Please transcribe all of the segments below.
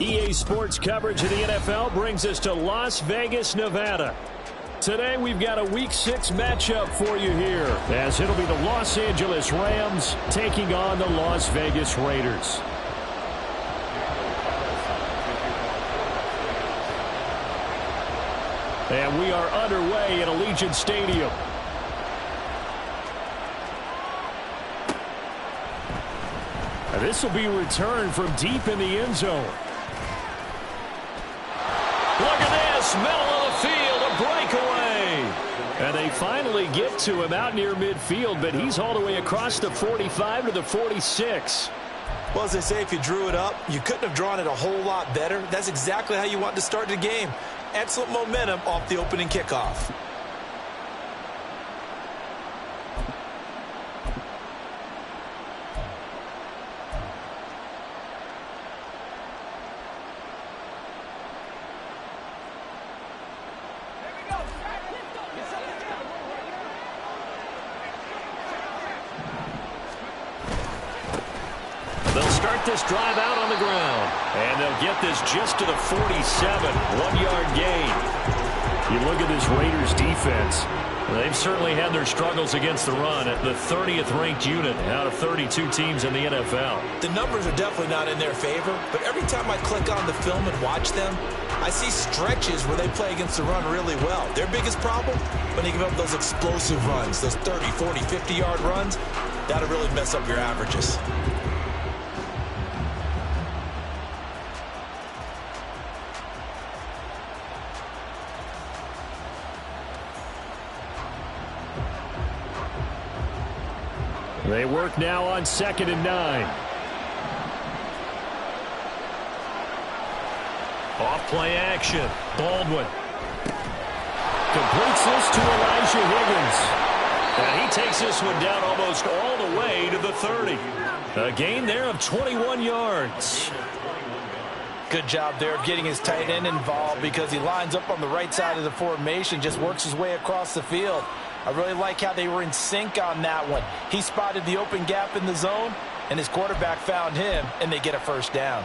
EA Sports coverage of the NFL brings us to Las Vegas, Nevada. Today we've got a Week 6 matchup for you here, as it'll be the Los Angeles Rams taking on the Las Vegas Raiders. And we are underway at Allegiant Stadium. And this will be returned from deep in the end zone. Look at this, middle of the field, a breakaway. And they finally get to him out near midfield, but he's all the way across the 45 to the 46. Well, as they say, if you drew it up, you couldn't have drawn it a whole lot better. That's exactly how you want to start the game. Excellent momentum off the opening kickoff. This drive out on the ground, and they'll get this just to the 47, 1-yard gain. You look at this Raiders defense, they've certainly had their struggles against the run at the 30th ranked unit out of 32 teams in the NFL. The numbers are definitely not in their favor, but every time I click on the film and watch them, I see stretches where they play against the run really well. Their biggest problem, when they give up those explosive runs, those 30, 40, 50-yard runs, that'll really mess up your averages. They work now on 2nd and 9. Off play action. Baldwin completes this to Elijah Higgins. And he takes this one down almost all the way to the 30. A gain there of 21 yards. Good job there of getting his tight end involved, because he lines up on the right side of the formation, just works his way across the field. I really like how they were in sync on that one. He spotted the open gap in the zone, and his quarterback found him, and they get a first down.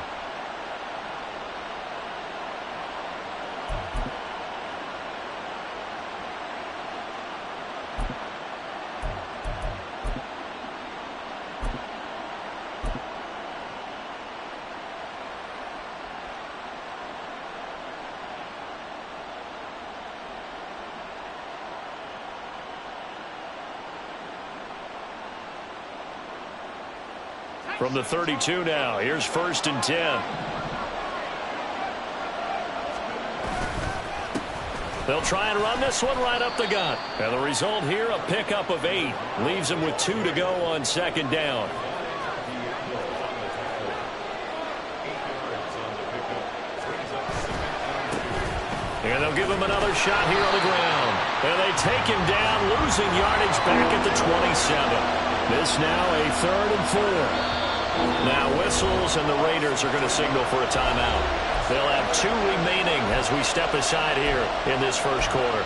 From the 32 now, here's 1st and 10. They'll try and run this one right up the gut. And the result here, a pickup of 8. Leaves them with 2 to go on 2nd down. And they'll give him another shot here on the ground. And they take him down, losing yardage back at the 27. This now a 3rd and 4. Now whistles, and the Raiders are going to signal for a timeout. They'll have 2 remaining as we step aside here in this first quarter.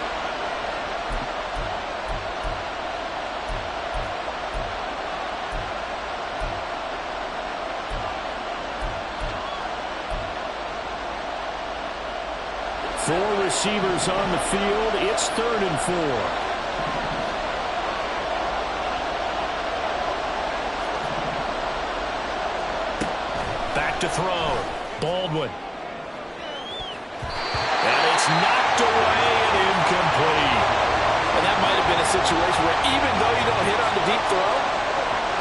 Four receivers on the field. It's 3rd and 4. To throw. Baldwin. And it's knocked away and incomplete. And that might have been a situation where even though you don't hit on the deep throw,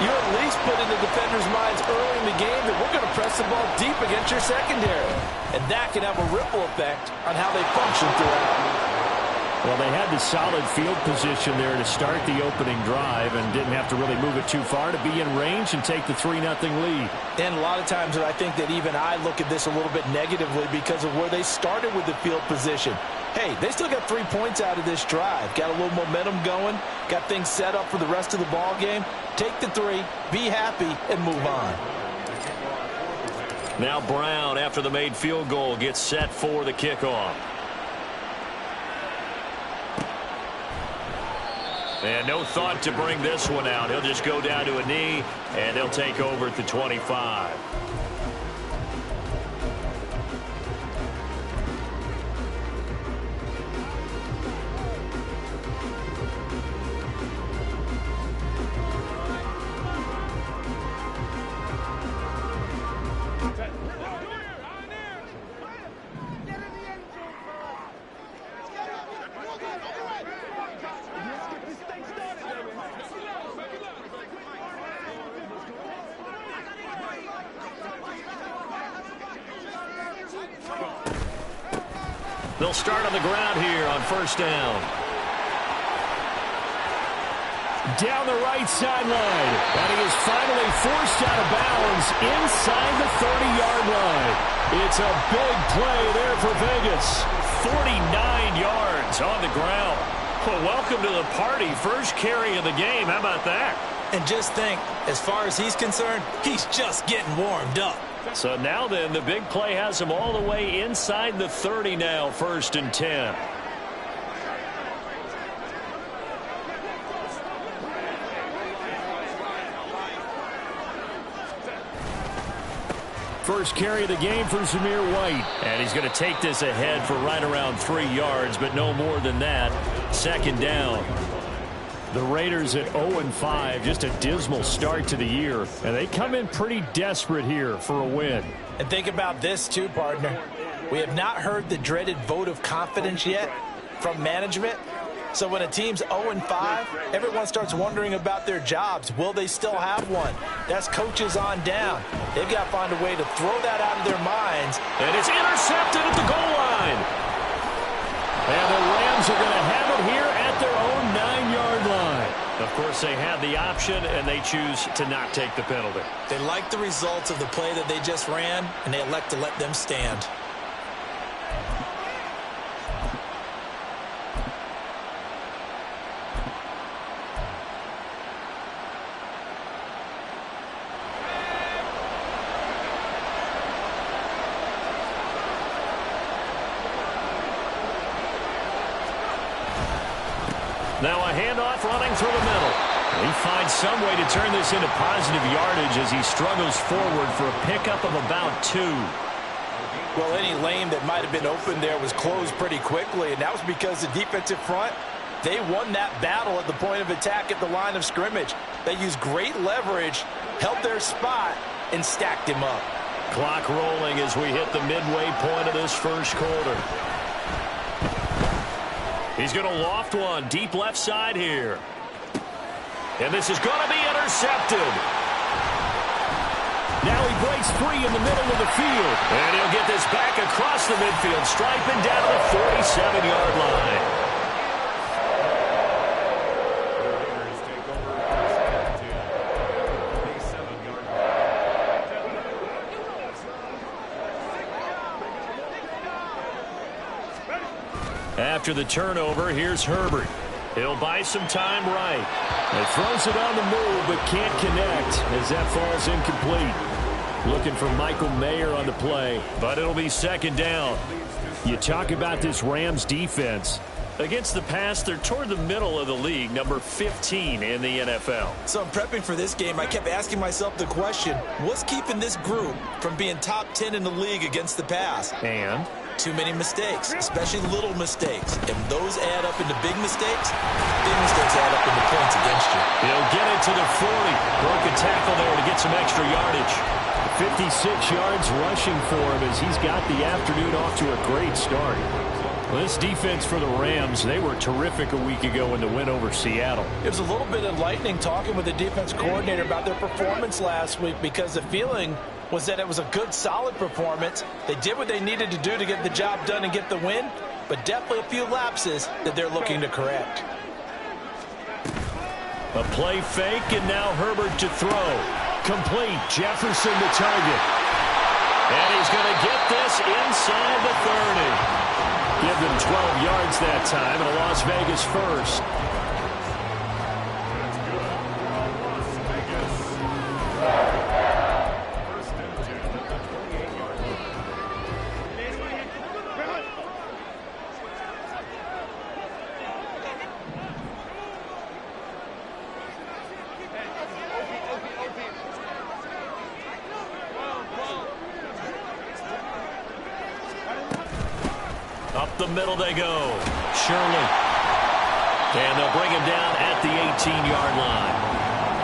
you at least put in the defenders' minds early in the game that we're going to press the ball deep against your secondary. And that can have a ripple effect on how they function throughout. Well, they had the solid field position there to start the opening drive and didn't have to really move it too far to be in range and take the 3-0 lead. And a lot of times I think that even I look at this a little bit negatively because of where they started with the field position. Hey, they still got 3 points out of this drive. Got a little momentum going. Got things set up for the rest of the ball game. Take the 3, be happy, and move on. Now Brown, after the made field goal, gets set for the kickoff. And no thought to bring this one out. He'll just go down to a knee, and he'll take over at the 25. They'll start on the ground here on first down. Down the right sideline. And he is finally forced out of bounds inside the 30-yard line. It's a big play there for Vegas. 49 yards on the ground. Well, welcome to the party. First carry of the game. How about that? And just think, as far as he's concerned, he's just getting warmed up. So now then, the big play has him all the way inside the 30 now, 1st and 10. First carry of the game for Zamir White. And he's going to take this ahead for right around 3 yards, but no more than that. 2nd down. The Raiders at 0-5, just a dismal start to the year. And they come in pretty desperate here for a win. And think about this too, partner. We have not heard the dreaded vote of confidence yet from management. So when a team's 0-5, everyone starts wondering about their jobs. Will they still have one? That's coaches on down. They've got to find a way to throw that out of their minds. And it's intercepted at the goal line. And the Rams are going to have it here at their own 9-yard line. Of course, they have the option, and they choose to not take the penalty. They like the results of the play that they just ran, and they elect to let them stand. Now a handoff running through the middle. He finds some way to turn this into positive yardage as he struggles forward for a pickup of about 2. Well, any lane that might have been open there was closed pretty quickly, and that was because the defensive front, they won that battle at the point of attack at the line of scrimmage. They used great leverage, held their spot, and stacked him up. Clock rolling as we hit the midway point of this first quarter. He's going to loft one deep left side here. And this is going to be intercepted. Now he breaks free in the middle of the field. And he'll get this back across the midfield stripe and down to the 47-yard line. After the turnover, here's Herbert. He'll buy some time right. He throws it on the move, but can't connect as that falls incomplete. Looking for Michael Mayer on the play, but it'll be 2nd down. You talk about this Rams defense. Against the pass, they're toward the middle of the league, number 15 in the NFL. So I'm prepping for this game. I kept asking myself the question, what's keeping this group from being top 10 in the league against the pass? And too many mistakes, especially little mistakes. And those add up into big mistakes add up into points against you. He'll get it to the 40. Broke a tackle there to get some extra yardage. 56 yards rushing for him as he's got the afternoon off to a great start. Well, this defense for the Rams, they were terrific a week ago in the win over Seattle. It was a little bit enlightening talking with the defense coordinator about their performance last week because the feeling was that it was a good, solid performance. They did what they needed to do to get the job done and get the win, but definitely a few lapses that they're looking to correct. A play fake, and now Herbert to throw. Complete. Jefferson the target. And he's going to get this inside the 30. Give them 12 yards that time, and a Las Vegas first. Up the middle they go. Shirley. And they'll bring him down at the 18-yard line.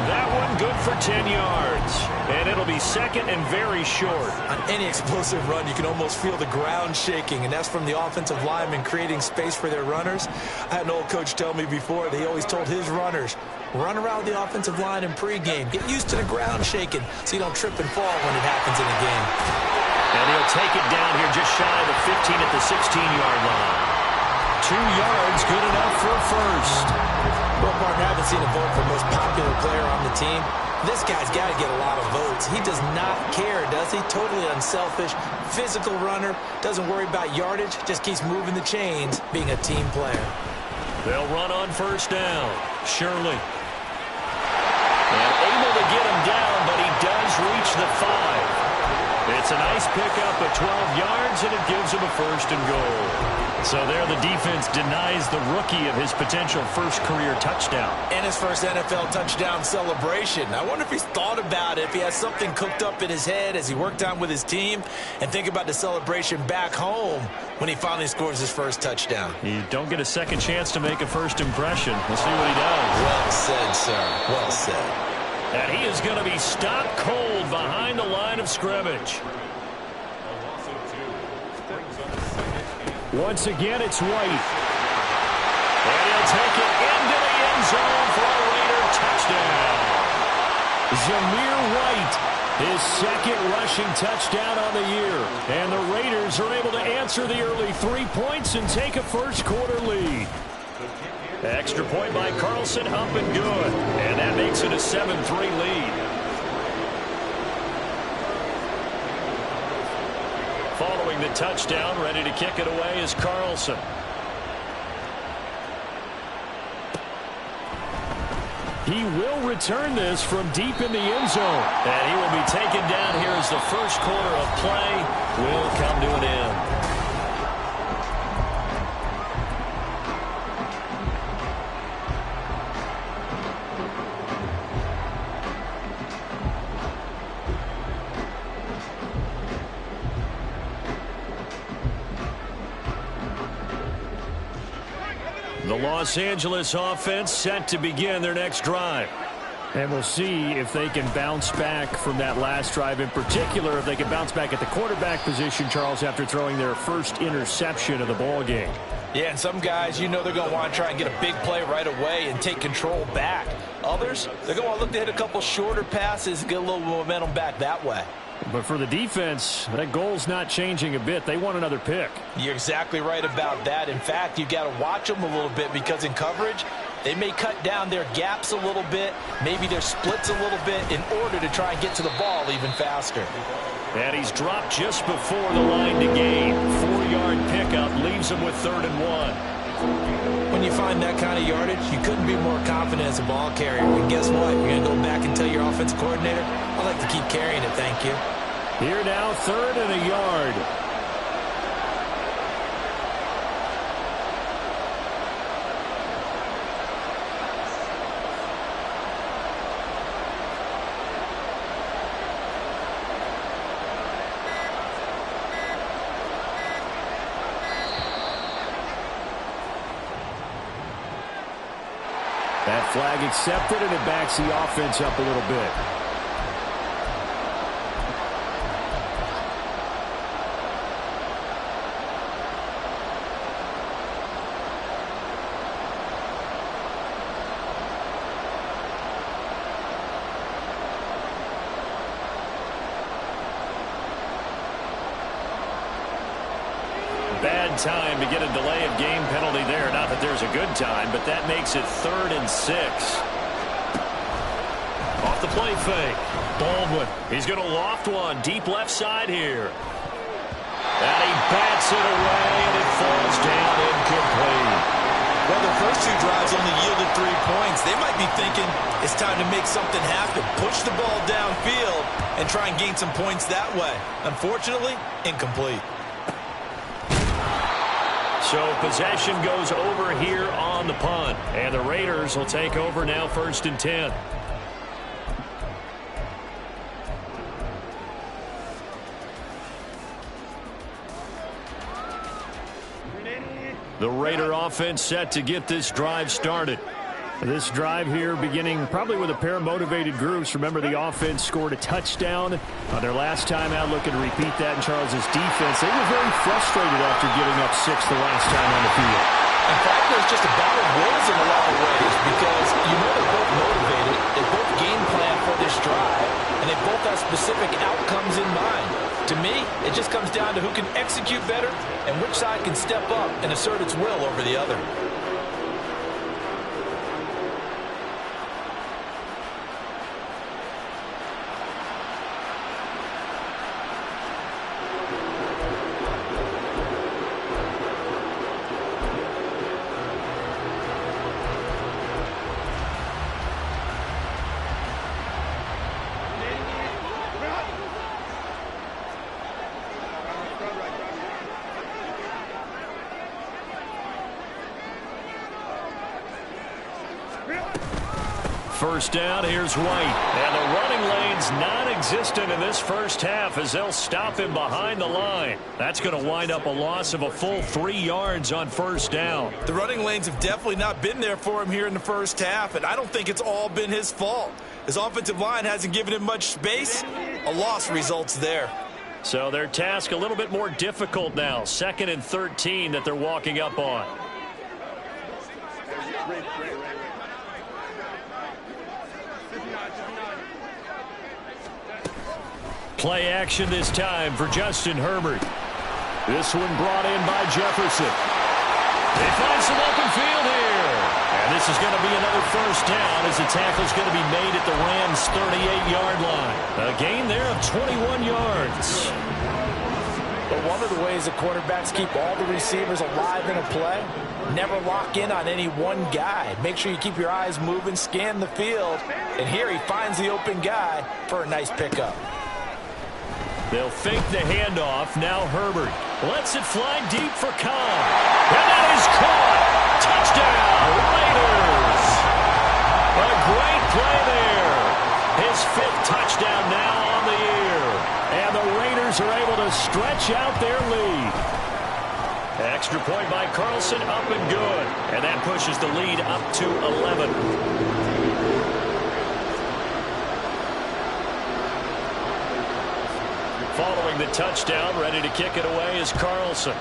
That one good for 10 yards. And it'll be 2nd and very short. On any explosive run, you can almost feel the ground shaking, and that's from the offensive linemen creating space for their runners. I had an old coach tell me before that he always told his runners, run around the offensive line in pregame. Get used to the ground shaking so you don't trip and fall when it happens in a game. And he'll take it down here just shy of the 15 at the 16-yard line. 2 yards, good enough for a first. Well, partner, I haven't seen a vote for most popular player on the team. This guy's got to get a lot of votes. He does not care, does he? Totally unselfish, physical runner, doesn't worry about yardage, just keeps moving the chains, being a team player. They'll run on first down. Shirley. And able to get him down, but he does reach the 5. It's a nice pickup of 12 yards, and it gives him a first and goal. So there the defense denies the rookie of his potential first career touchdown. And his first NFL touchdown celebration. I wonder if he's thought about it, if he has something cooked up in his head as he worked on with his team, and think about the celebration back home when he finally scores his first touchdown. You don't get a second chance to make a first impression. We'll see what he does. Well said, sir. Well said. And he is going to be stopped cold behind the line of scrimmage. Once again, it's White. And he'll take it into the end zone for a Raider touchdown. Zamir White, his second rushing touchdown on the year. And the Raiders are able to answer the early 3 points and take a first-quarter lead. Extra point by Carlson, up and good. And that makes it a 7-3 lead. Following the touchdown, ready to kick it away is Carlson. He will return this from deep in the end zone. And he will be taken down here as the first quarter of play will come to an end. The Los Angeles offense set to begin their next drive. And we'll see if they can bounce back from that last drive. In particular, if they can bounce back at the quarterback position, Charles, after throwing their first interception of the ball game. Yeah, and some guys, you know they're going to want to try and get a big play right away and take control back. Others, they're going to want to look to hit a couple shorter passes and get a little momentum back that way. But for the defense, that goal's not changing a bit. They want another pick. You're exactly right about that. In fact, you've got to watch them a little bit because in coverage, they may cut down their gaps a little bit, maybe their splits a little bit in order to try and get to the ball even faster. And he's dropped just before the line to gain. 4-yard pickup leaves him with 3rd and 1. When you find that kind of yardage, you couldn't be more confident as a ball carrier. And guess what? You're going to go back and tell your offensive coordinator, I'd like to keep carrying it, thank you. Here now, 3rd and a yard. That flag accepted, and it backs the offense up a little bit. Bad time to get a delay of game penalty there. Not that there's a good time, but that makes it 3rd and 6. Off the play fake. Baldwin. He's going to loft one deep left side here. And he bats it away, and it falls down incomplete. Well, the first 2 drives only yielded 3 points. They might be thinking it's time to make something happen. Push the ball downfield and try and gain some points that way. Unfortunately, incomplete. So possession goes over here on the punt. And the Raiders will take over now 1st and 10. The Raider offense set to get this drive started. This drive here beginning probably with a pair of motivated groups. Remember, the offense scored a touchdown on their last time out, looking to repeat that in Charles's defense. They were very frustrated after giving up 6 the last time on the field. In fact, there's just a battle of wills in a lot of ways because you know they're both motivated, they both game plan for this drive, and they both have specific outcomes in mind. To me, it just down to who can execute better and which side can step up and assert its will over the other. First down, here's White. And the running lane's non-existent in this first half as they'll stop him behind the line. That's going to wind up a loss of a full 3 yards on first down. The running lanes have definitely not been there for him here in the first half, and I don't think it's all been his fault. His offensive line hasn't given him much space. A loss results there. So their task a little bit more difficult now. 2nd and 13 that they're walking up on. Play action this time for Justin Herbert. This one brought in by Jefferson. They find some open field here. And this is going to be another first down as the tackle's going to be made at the Rams' 38-yard line. A gain there of 21 yards. But one of the ways that quarterbacks keep all the receivers alive in a play, never lock in on any one guy. Make sure you keep your eyes moving, scan the field. And here he finds the open guy for a nice pickup. They'll fake the handoff. Now Herbert lets it fly deep for Cobb. And that is caught. Touchdown, Raiders. A great play there. His 5th touchdown now on the year. And the Raiders are able to stretch out their lead. Extra point by Carlson, up and good. And that pushes the lead up to 11. Following the touchdown, ready to kick it away is Carlson.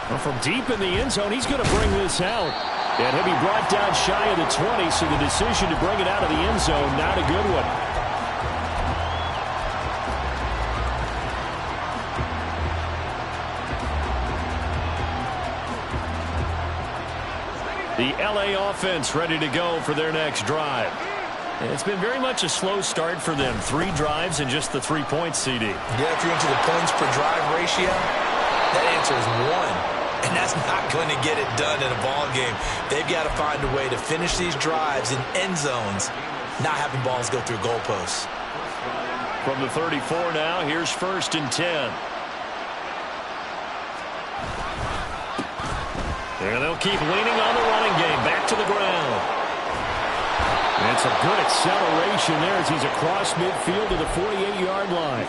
Well, from deep in the end zone, he's going to bring this out. And he'll be brought down shy of the 20, so the decision to bring it out of the end zone, not a good one. The LA offense ready to go for their next drive. It's been very much a slow start for them. 3 drives and just the 3 points, CD. Yeah, if you're into the points per drive ratio, that answer is 1. And that's not going to get it done in a ball game. They've got to find a way to finish these drives in end zones, not having balls go through goalposts. From the 34 now, here's 1st and 10. And they'll keep leaning on the running game. Back to the ground. And it's a good acceleration there as he's across midfield to the 48-yard line.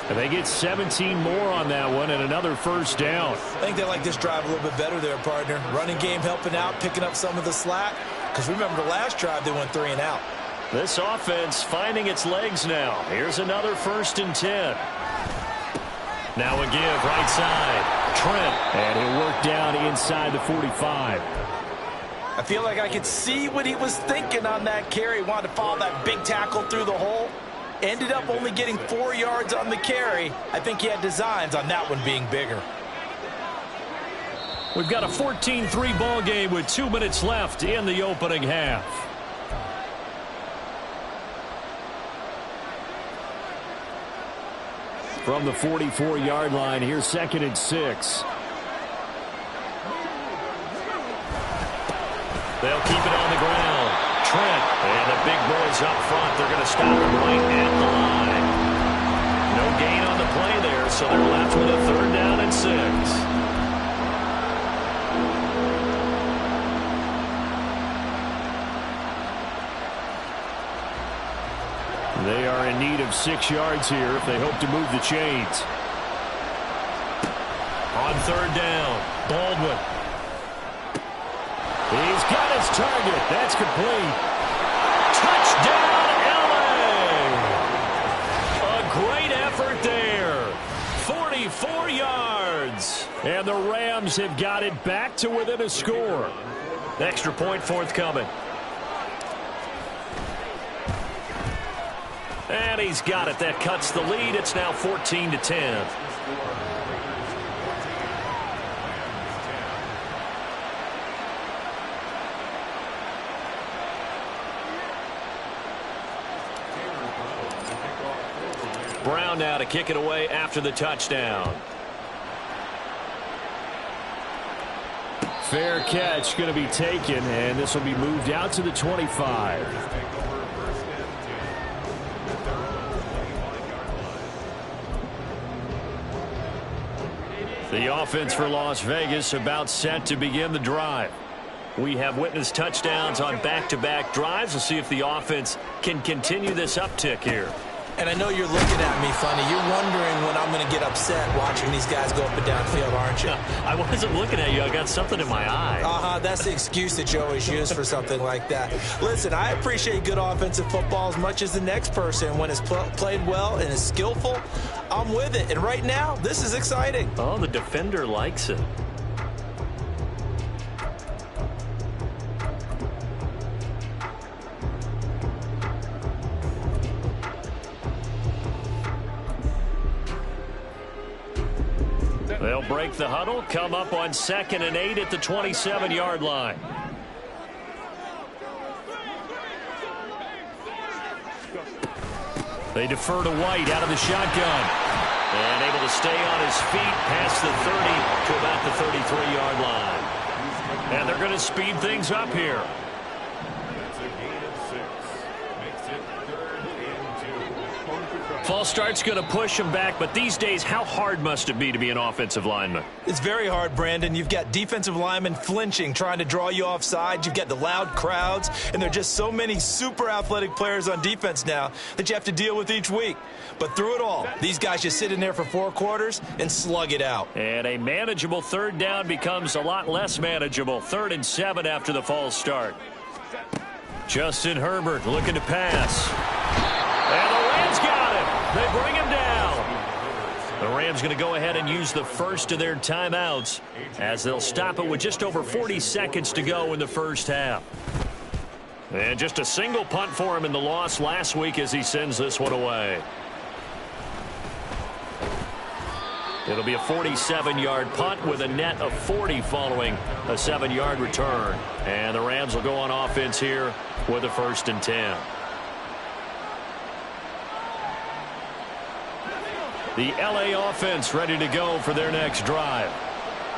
And they get 17 more on that one and another first down. I think they like this drive a little bit better there, partner. Running game helping out, picking up some of the slack. Because remember the last drive, they went 3 and out. This offense finding its legs now. Here's another 1st and 10. Now a give right side. Trent. And he'll work down inside the 45. I feel like I could see what he was thinking on that carry. Wanted to follow that big tackle through the hole. Ended up only getting 4 yards on the carry. I think he had designs on that one being bigger. We've got a 14-3 ball game with 2 minutes left in the opening half. From the 44-yard line, here's 2nd and 6. They'll keep it on the ground. Trent and the big boys up front. They're going to stop him right at the line. No gain on the play there, so they're left with a 3rd down and 6. They are in need of 6 yards here if they hope to move the chains. On 3rd down, Baldwin. He's got his target. That's complete. Touchdown, LA! A great effort there. 44 yards. And the Rams have got it back to within a score. Extra point forthcoming. And he's got it. That cuts the lead. It's now 14-10. Brown now to kick it away after the touchdown. Fair catch going to be taken, and this will be moved out to the 25. The offense for Las Vegas about set to begin the drive. We have witnessed touchdowns on back-to-back drives. We'll see if the offense can continue this uptick here. And I know you're looking at me funny. You're wondering when I'm going to get upset watching these guys go up and down field, aren't you? I wasn't looking at you. I got something in my eye. That's the excuse that you always use for something like that. Listen, I appreciate good offensive football as much as the next person. When it's played well and is skillful, I'm with it. And right now, this is exciting. Oh, the defender likes it. They'll break the huddle, come up on 2nd and 8 at the 27-yard line. They defer to White out of the shotgun. And able to stay on his feet past the 30 to about the 33-yard line. And they're going to speed things up here. False start's going to push him back, but these days, how hard must it be to be an offensive lineman? It's very hard, Brandon. You've got defensive linemen flinching, trying to draw you offside. You've got the loud crowds, and there are just so many super athletic players on defense now that you have to deal with each week. But through it all, these guys just sit in there for 4 quarters and slug it out. And a manageable 3rd down becomes a lot less manageable. 3rd and 7 after the false start. Justin Herbert looking to pass. And the Rams got him. They bring him down. The Rams going to go ahead and use the first of their timeouts as they'll stop it with just over 40 seconds to go in the first half. And just a single punt for him in the loss last week as he sends this one away. It'll be a 47-yard punt with a net of 40 following a 7-yard return. And the Rams will go on offense here with a 1st and 10. The LA offense ready to go for their next drive.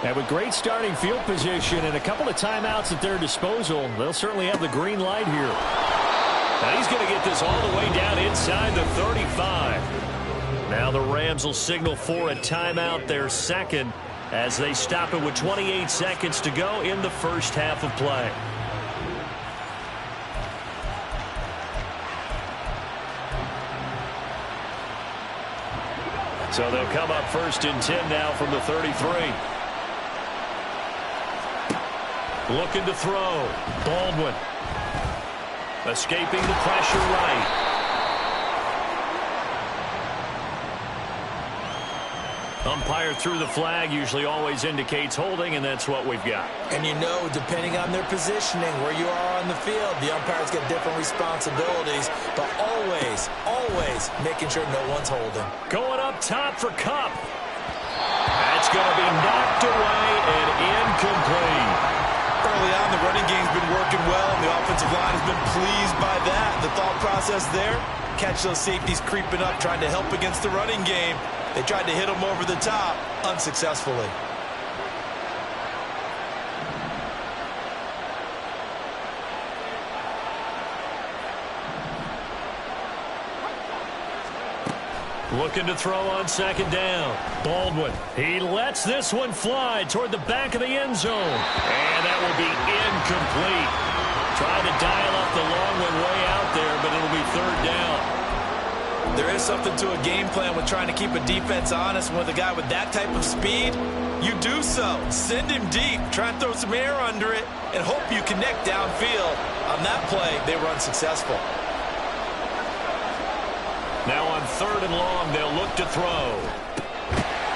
And with great starting field position and a couple of timeouts at their disposal, they'll certainly have the green light here. Now he's going to get this all the way down inside the 35. Now the Rams will signal for a timeout, their 2nd, as they stop it with 28 seconds to go in the first half of play. So they'll come up 1st and 10 now from the 33. Looking to throw. Baldwin. Escaping the pressure right. Umpire threw the flag, usually always indicates holding, and that's what we've got. And you know, depending on their positioning, where you are on the field, the umpires get different responsibilities, but always, always making sure no one's holding. Going up top for Kupp. That's going to be knocked away and incomplete. Early on, the running game's been working well, and the offensive line has been pleased by that. The thought process there, catch those safeties creeping up, trying to help against the running game. They tried to hit him over the top, unsuccessfully. Looking to throw on 2nd down. Baldwin. He lets this one fly toward the back of the end zone. And that will be incomplete. Trying to dial up the long one way out there, but it'll be 3rd down. There is something to a game plan with trying to keep a defense honest. With a guy with that type of speed, you do so. Send him deep. Try and throw some air under it and hope you connect downfield. On that play, they were unsuccessful. Now on 3rd and long, they'll look to throw.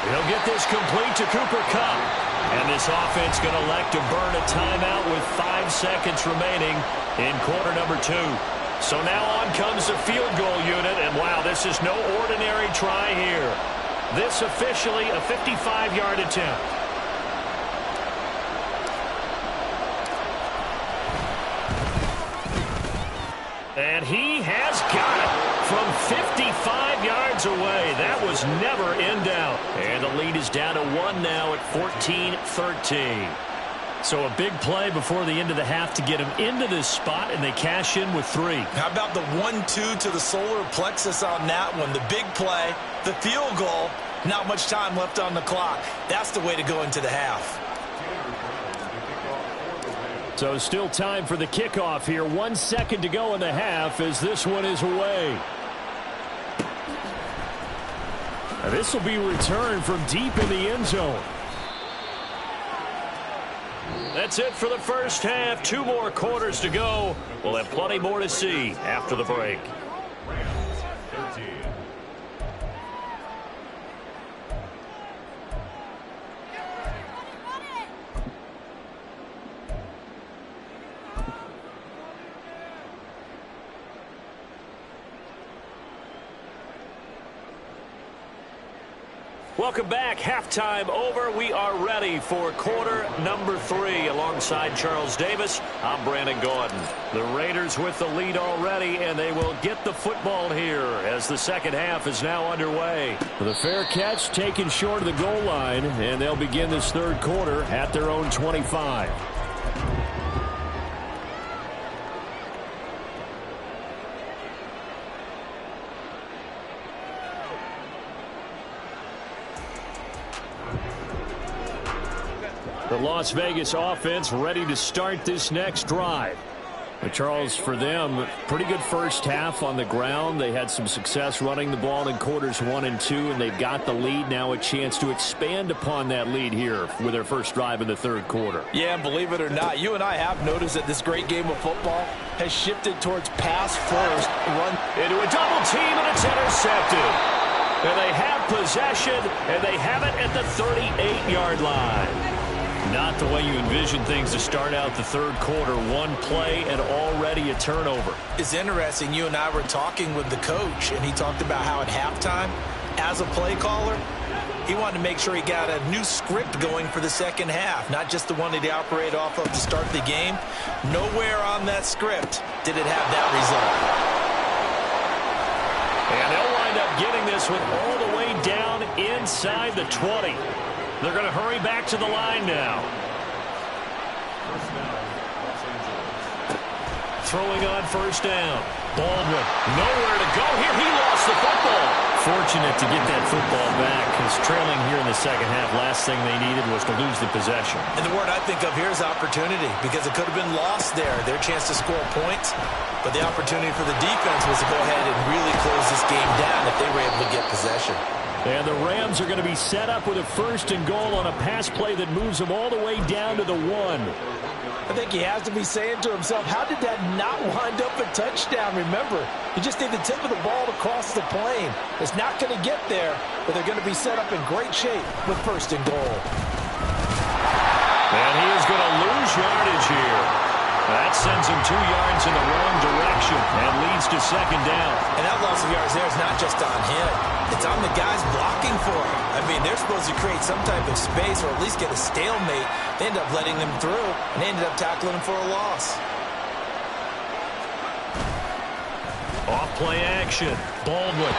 They'll get this complete to Cooper Kupp. And this offense going to elect to burn a timeout with 5 seconds remaining in quarter number 2. So now on comes the field goal unit, and wow, this is no ordinary try here. This officially a 55-yard attempt. And he has got it from 55 yards away. That was never in doubt. And the lead is down to 1 now at 14-13. So a big play before the end of the half to get him into this spot, and they cash in with 3. How about the 1-2 to the solar plexus on that one? The big play, the field goal, not much time left on the clock. That's the way to go into the half. So still time for the kickoff here. 1 second to go in the half as this one is away. Now this will be returned from deep in the end zone. That's it for the first half. 2 more quarters to go. We'll have plenty more to see after the break. Welcome back. Halftime over. We are ready for quarter number 3. Alongside Charles Davis, I'm Brandon Gordon. The Raiders with the lead already, and they will get the football here as the second half is now underway. The fair catch taken short of the goal line, and they'll begin this third quarter at their own 25. The Las Vegas offense ready to start this next drive. But Charles, for them, pretty good first half on the ground. They had some success running the ball in quarters 1 and 2, and they've got the lead. Now a chance to expand upon that lead here with their first drive in the third quarter. Yeah, and believe it or not, you and I have noticed that this great game of football has shifted towards pass first, run into a double team, and it's intercepted. And they have possession, and they have it at the 38-yard line. Not the way you envision things to start out the third quarter. One play and already a turnover. It's interesting. You and I were talking with the coach, and he talked about how at halftime, as a play caller, he wanted to make sure he got a new script going for the second half, not just the one that he operated off of to start the game. Nowhere on that script did it have that result. And they'll wind up getting this one all the way down inside the 20. They're going to hurry back to the line now. Throwing on first down. Baldwin, nowhere to go here. He lost the football. Fortunate to get that football back, because trailing here in the second half, last thing they needed was to lose the possession. And the word I think of here is opportunity, because it could have been lost there, their chance to score points. But the opportunity for the defense was to go ahead and really close this game down if they were able to get possession. And the Rams are going to be set up with a first and goal on a pass play that moves them all the way down to the 1. I think he has to be saying to himself, how did that not wind up a touchdown? Remember, you just need the tip of the ball to cross the plane. It's not going to get there, but they're going to be set up in great shape with first and goal. And he is going to lose yardage here. That sends him 2 yards in the wrong direction and leads to second down. And that loss of yards there is not just on him. It's on the guys blocking for him. I mean, they're supposed to create some type of space or at least get a stalemate. They end up letting them through, and they ended up tackling him for a loss. Off play action. Baldwin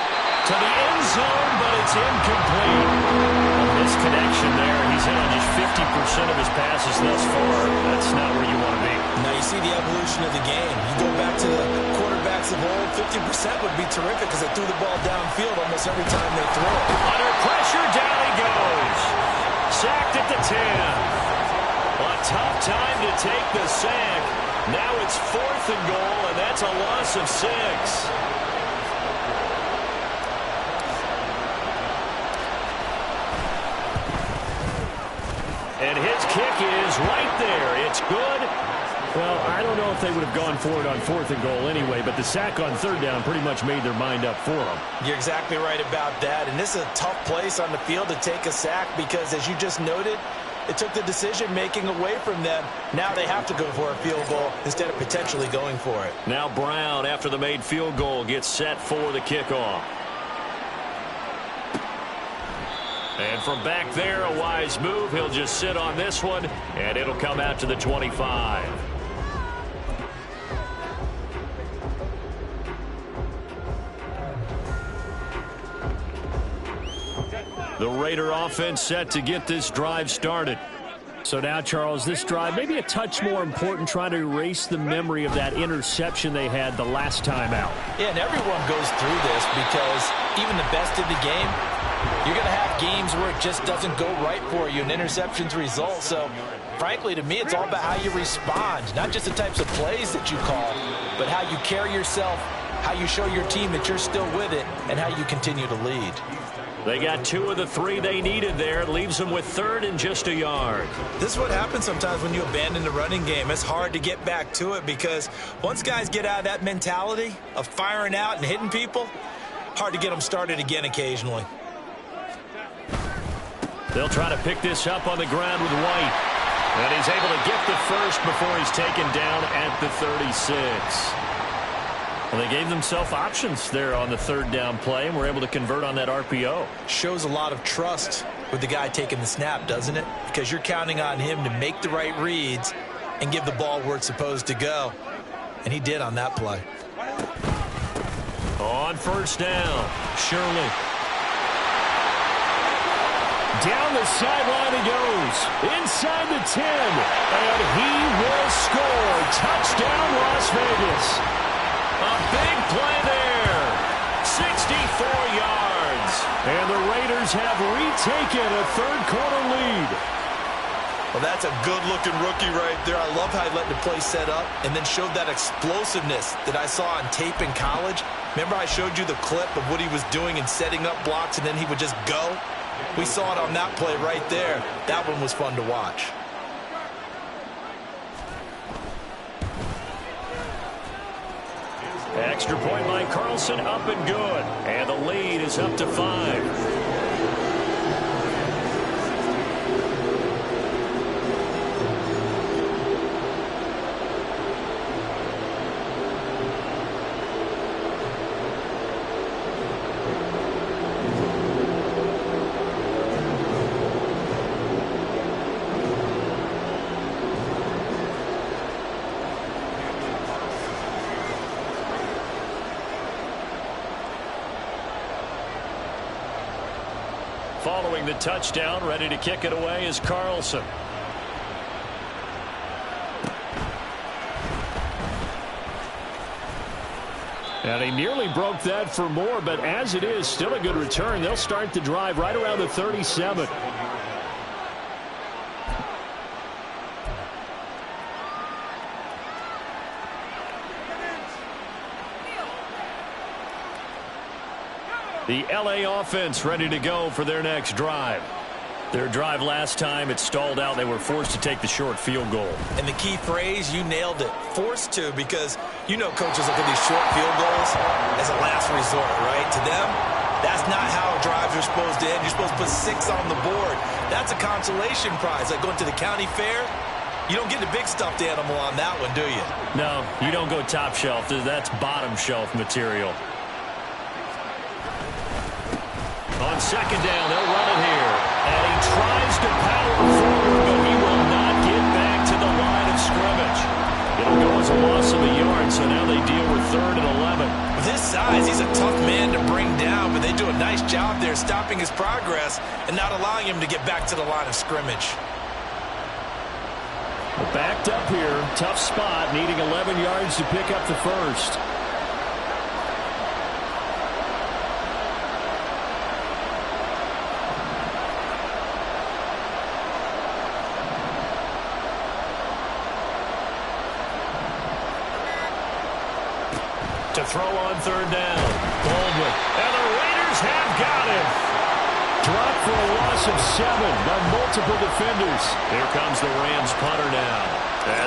to the end zone, but it's incomplete. A misconnection there. He's hit on just 50% of his passes thus far. That's not where you want to be. Now you see the evolution of the game. You go back to the quarterbacks of old, 50% would be terrific because they threw the ball downfield almost every time they threw it. Under pressure, down he goes. Sacked at the 10. A tough time to take the sack. Now it's 4th and goal, and that's a loss of 6. And his kick is right there. It's good. Well, I don't know if they would have gone for it on 4th and goal anyway, but the sack on 3rd down pretty much made their mind up for them. You're exactly right about that. And this is a tough place on the field to take a sack because, as you just noted, It took the decision-making away from them. Now they have to go for a field goal instead of potentially going for it. Now Brown, after the made field goal, gets set for the kickoff. And from back there, a wise move. He'll just sit on this one, and it'll come out to the 25. The Raider offense set to get this drive started. So now, Charles, this drive maybe a touch more important, trying to erase the memory of that interception they had the last time out. Yeah, and everyone goes through this because even the best in the game, you're going to have games where it just doesn't go right for you, and interceptions result. So, frankly, to me, it's all about how you respond, not just the types of plays that you call, but how you carry yourself, how you show your team that you're still with it, and how you continue to lead. They got 2 of the 3 they needed there. Leaves them with 3rd and just a yard. This is what happens sometimes when you abandon the running game. It's hard to get back to it because once guys get out of that mentality of firing out and hitting people, hard to get them started again occasionally. They'll try to pick this up on the ground with White. And he's able to get the first before he's taken down at the 36. Well, they gave themselves options there on the 3rd down play and were able to convert on that RPO. Shows a lot of trust with the guy taking the snap, doesn't it? Because you're counting on him to make the right reads and give the ball where it's supposed to go. And he did on that play. On 1st down, Shirley. Down the sideline he goes. Inside the 10. And he will score. Touchdown, Las Vegas. A big play there. 64 yards. And the Raiders have retaken a 3rd quarter lead. Well, that's a good-looking rookie right there. I love how he let the play set up and then showed that explosiveness that I saw on tape in college. Remember I showed you the clip of what he was doing and setting up blocks, and then he would just go? We saw it on that play right there. That one was fun to watch. Extra point by Carlson, up and good. And the lead is up to 5. Following the touchdown, ready to kick it away is Carlson. And he nearly broke that for more, but as it is, still a good return. They'll start the drive right around the 37. The LA offense ready to go for their next drive. Their drive last time, it stalled out. They were forced to take the short field goal. And the key phrase, you nailed it. Forced to, because you know coaches look at these short field goals as a last resort, right? To them, that's not how drives are supposed to end. You're supposed to put 6 on the board. That's a consolation prize. Like going to the county fair, you don't get the big stuffed animal on that one, do you? No, you don't go top shelf. That's bottom shelf material. On 2nd down, they'll run it here. And he tries to power forward, but he will not get back to the line of scrimmage. It'll go as a loss of a yard, so now they deal with 3rd and 11. With his size, he's a tough man to bring down, but they do a nice job there stopping his progress and not allowing him to get back to the line of scrimmage. Backed up here, tough spot, needing 11 yards to pick up the first. To throw on 3rd down. Baldwin. And the Raiders have got him. Dropped for a loss of 7 by multiple defenders. Here comes the Rams punter now.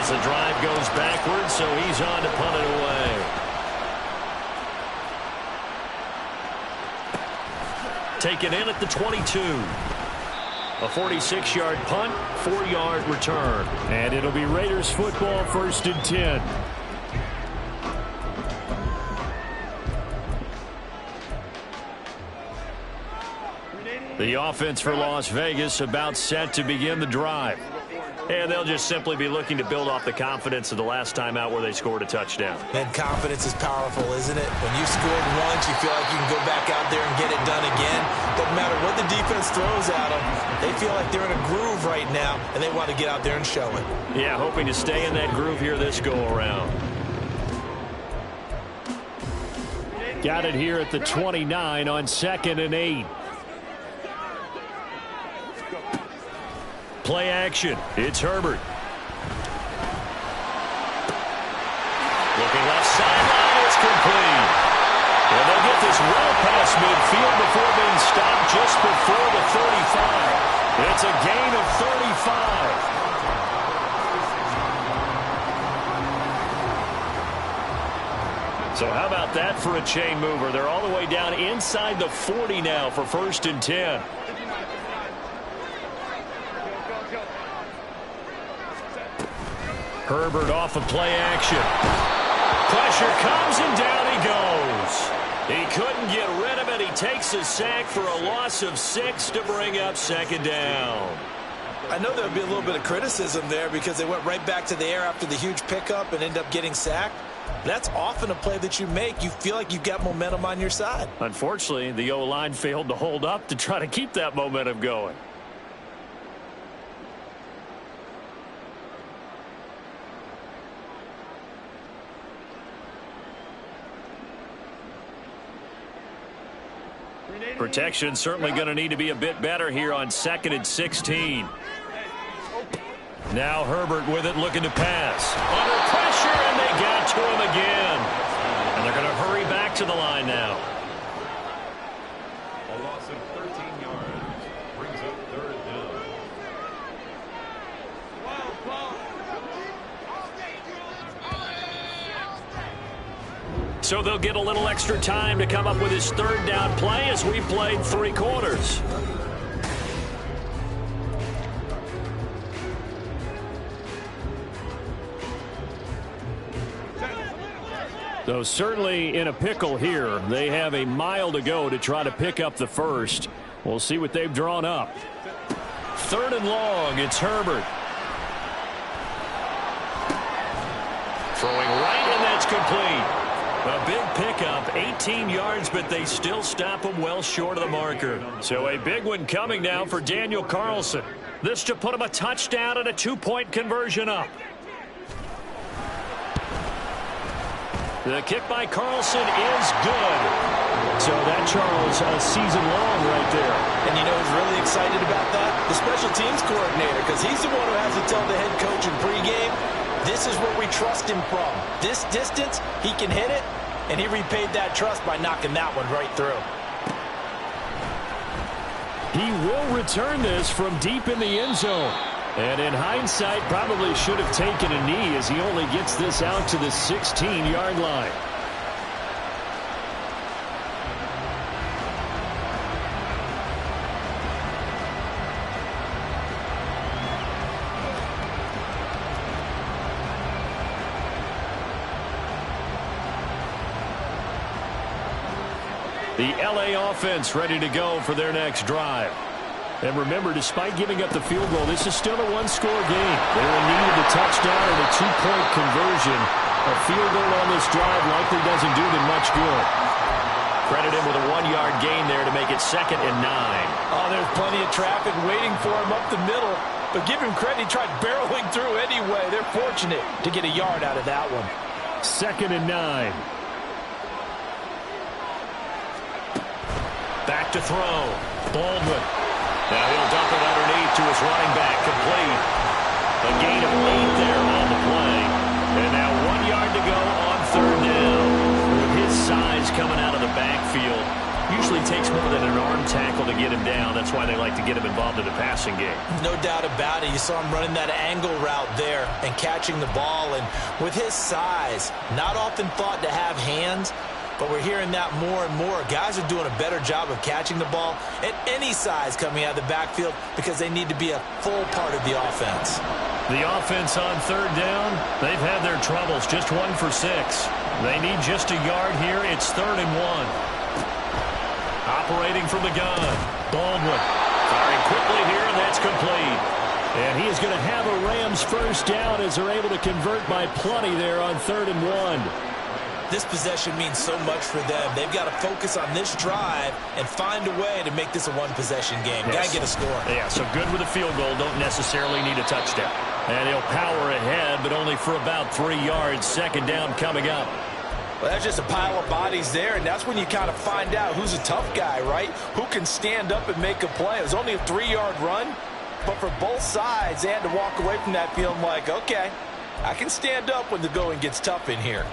As the drive goes backwards, so he's on to punt it away. Taken in at the 22. A 46-yard punt, 4-yard return. And it'll be Raiders football, 1st and 10. The offense for Las Vegas about set to begin the drive. And they'll just simply be looking to build off the confidence of the last time out where they scored a touchdown. And confidence is powerful, isn't it? When you scored once, you feel like you can go back out there and get it done again. Doesn't matter what the defense throws at them. They feel like they're in a groove right now, and they want to get out there and show it. Yeah, hoping to stay in that groove here this go-around. Got it here at the 29 on 2nd and 8. Play action. It's Herbert. Looking left sideline. It's complete. And they'll get this well past midfield before being stopped just before the 35. It's a gain of 35. So how about that for a chain mover? They're all the way down inside the 40 now for 1st and 10. Herbert off of play action. Pressure comes and down he goes. He couldn't get rid of it. He takes a sack for a loss of 6 to bring up 2nd down. I know there'll be a little bit of criticism there because they went right back to the air after the huge pickup and end up getting sacked. That's often a play that you make. You feel like you've got momentum on your side. Unfortunately, the O-line failed to hold up to try to keep that momentum going. Protection certainly going to need to be a bit better here on 2nd and 16. Now Herbert with it, looking to pass. Under pressure, and they got to him again. And they're going to hurry back to the line now. A loss of 13 yards brings up 3rd down. So they'll get a little extra time to come up with his 3rd down play as we played 3 quarters. So certainly in a pickle here. They have a mile to go to try to pick up the 1st. We'll see what they've drawn up. 3rd and long, it's Herbert. Throwing right, and that's complete. A big pickup, 18 yards, but they still stop him well short of the marker. So a big one coming now for Daniel Carlson. This to put him a touchdown and a 2-point conversion up. The kick by Carlson is good. So that, Charles, a season long right there. And you know who's really excited about that? The special teams coordinator, because he's the one who has to tell the head coach in pregame, this is where we trust him from. This distance, he can hit it, and he repaid that trust by knocking that one right through. He will return this from deep in the end zone. And in hindsight, probably should have taken a knee as he only gets this out to the 16-yard line. The LA offense ready to go for their next drive. And remember, despite giving up the field goal, this is still a one-score game. They're in need of a touchdown and a 2-point conversion. A field goal on this drive likely doesn't do them much good. Credit him with a 1-yard gain there to make it 2nd and 9. Oh, there's plenty of traffic waiting for him up the middle. But give him credit, he tried barreling through anyway. They're fortunate to get a yard out of that one. 2nd and 9. Back to throw. Baldwin. Now he'll dump it underneath to his running back. Complete. A gain of 8 there on the play. And now 1 yard to go on 3rd down. With his size coming out of the backfield, usually takes more than an arm tackle to get him down. That's why they like to get him involved in the passing game. No doubt about it. You saw him running that angle route there and catching the ball. And with his size, not often thought to have hands, but we're hearing that more and more. Guys are doing a better job of catching the ball at any size coming out of the backfield because they need to be a full part of the offense. The offense on third down, they've had their troubles, just 1 for 6. They need just a yard here. It's 3rd and 1. Operating from the gun, Baldwin firing quickly here, and that's complete. And he is going to have a Rams first down as they're able to convert by plenty there on 3rd and 1. This possession means so much for them. They've got to focus on this drive and find a way to make this a one-possession game. Yes. Got to get a score. Yeah, so good with a field goal. Don't necessarily need a touchdown. And he'll power ahead, but only for about 3 yards. 2nd down coming up. Well, that's just a pile of bodies there, and that's when you kind of find out who's a tough guy, right? Who can stand up and make a play. It was only a 3-yard run, but for both sides, they had to walk away from that feeling like, okay, I can stand up when the going gets tough in here.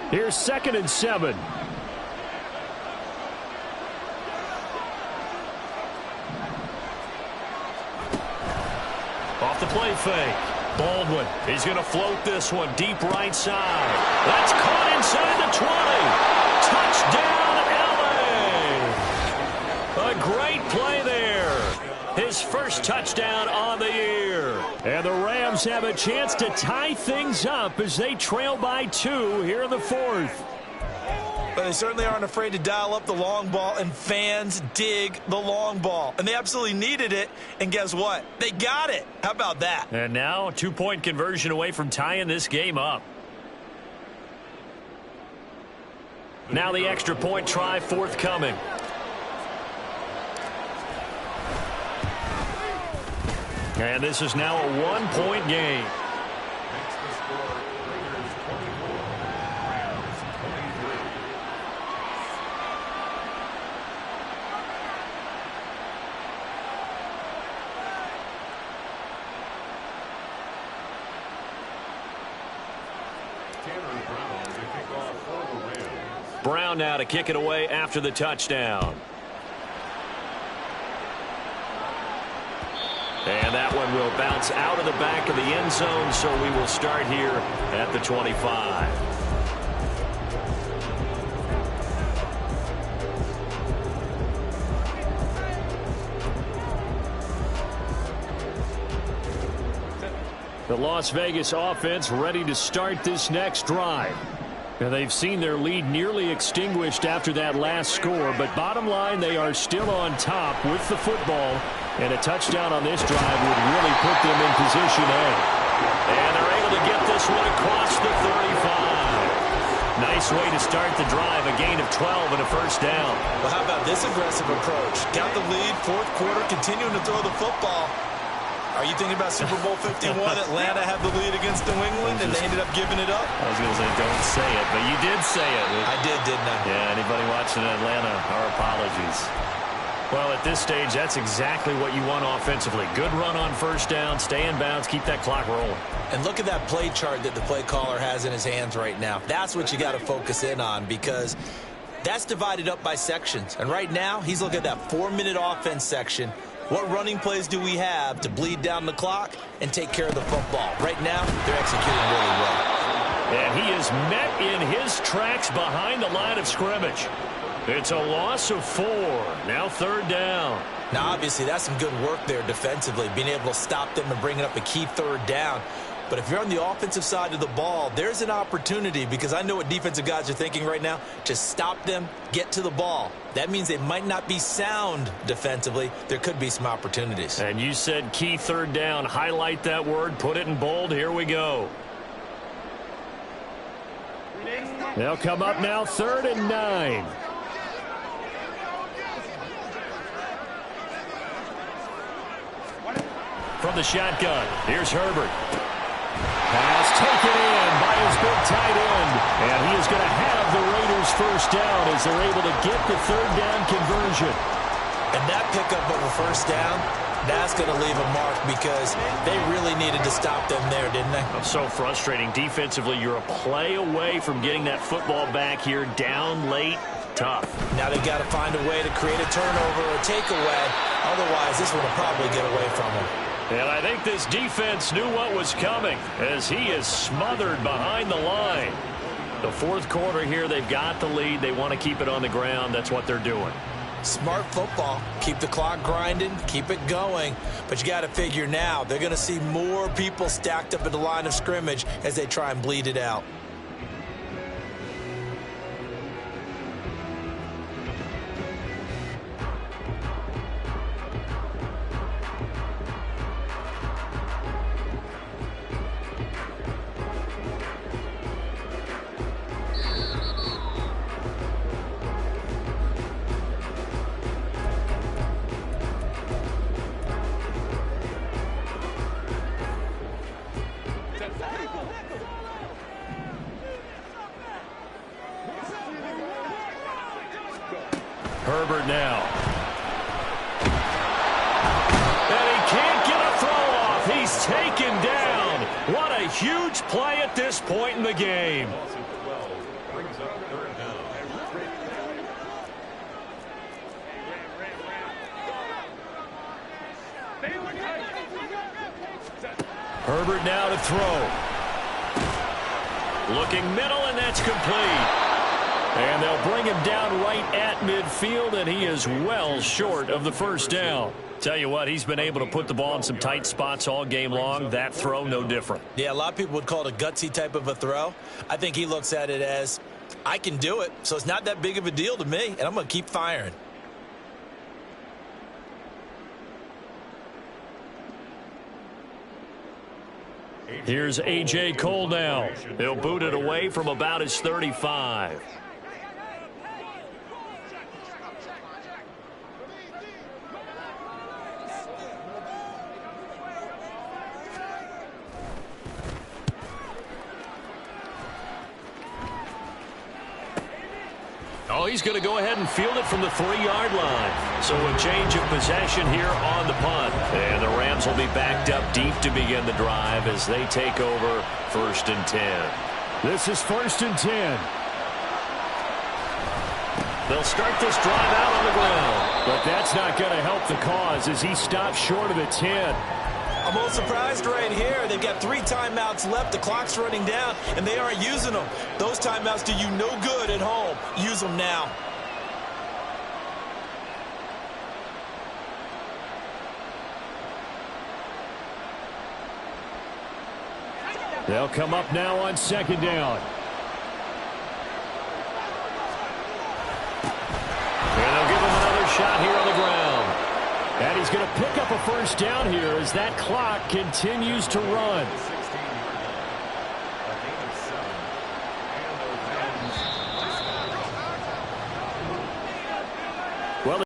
Here's 2nd and 7. Off the play fake. Baldwin, he's going to float this one deep right side. That's caught inside the 20. Touchdown, L.A. A great play there. His first touchdown on the year. And the Rams have a chance to tie things up as they trail by 2 here in the 4th. But they certainly aren't afraid to dial up the long ball, and fans dig the long ball. And they absolutely needed it, and guess what? They got it. How about that? And now a 2-point conversion away from tying this game up. Now the extra point try forthcoming. And this is now a 1-point game. Makes the score Raiders 24, Rams 23. Tanner Brown to kick off for the Rams. Brown now to kick it away after the touchdown. And that one will bounce out of the back of the end zone, so we will start here at the 25. The Las Vegas offense ready to start this next drive. And they've seen their lead nearly extinguished after that last score, but bottom line, they are still on top with the football, and a touchdown on this drive would really put them in position A. And they're able to get this one across the 35. Nice way to start the drive, a gain of 12 and a first down. Well, how about this aggressive approach? Got the lead, 4th quarter, continuing to throw the football. Are you thinking about Super Bowl 51? Atlanta had the lead against New England, and they ended up giving it up? I was going to say, don't say it, but you did say it. I did, didn't I? Yeah, anybody watching Atlanta, our apologies. Well, at this stage, that's exactly what you want offensively. Good run on first down, stay in bounds, keep that clock rolling. And look at that play chart that the play caller has in his hands right now. That's what you got to focus in on, because that's divided up by sections. And right now, he's looking at that 4-minute offense section. What running plays do we have to bleed down the clock and take care of the football? Right now, they're executing really well. And he is met in his tracks behind the line of scrimmage. It's a loss of 4. Now 3rd down. Now, obviously, that's some good work there defensively, being able to stop them and bringing up a key 3rd down. But if you're on the offensive side of the ball, there's an opportunity, because I know what defensive guys are thinking right now. Just stop them, get to the ball. That means they might not be sound defensively. There could be some opportunities. And you said key 3rd down. Highlight that word. Put it in bold. Here we go. They'll come up now 3rd and 9. From the shotgun, here's Herbert. Pass taken in by his big tight end. And he is going to have the Raiders first down as they're able to get the 3rd down conversion. And that pickup of a first down, that's going to leave a mark because they really needed to stop them there, didn't they? That's so frustrating. Defensively, you're a play away from getting that football back here down late. Tough. Now they've got to find a way to create a turnover or takeaway. Otherwise, this one will probably get away from them. And I think this defense knew what was coming as he is smothered behind the line. The fourth quarter here, they've got the lead. They want to keep it on the ground. That's what they're doing. Smart football. Keep the clock grinding. Keep it going. But you got to figure now they're going to see more people stacked up at the line of scrimmage as they try and bleed it out. Herbert now. And he can't get a throw off. He's taken down. What a huge play at this point in the game. Herbert now to throw. Looking middle, and that's complete. And they'll bring him down right at midfield, and he is well short of the first down. Tell you what, he's been able to put the ball in some tight spots all game long. That throw, no different. Yeah, a lot of people would call it a gutsy type of a throw. I think he looks at it as, I can do it, so it's not that big of a deal to me, and I'm going to keep firing. Here's A.J. Cole now. He'll boot it away from about his 35. Oh, he's going to go ahead and field it from the 3-yard line. So a change of possession here on the punt. And the Rams will be backed up deep to begin the drive as they take over 1st and 10. This is 1st and 10. They'll start this drive out on the ground. But that's not going to help the cause as he stops short of the 10. I'm a little surprised right here. They've got 3 timeouts left. The clock's running down, and they aren't using them. Those timeouts do you no good at home. Use them now. They'll come up now on 2nd down. And they'll give him another shot here on the ground. And he's going to pick up a first down here as that clock continues to run.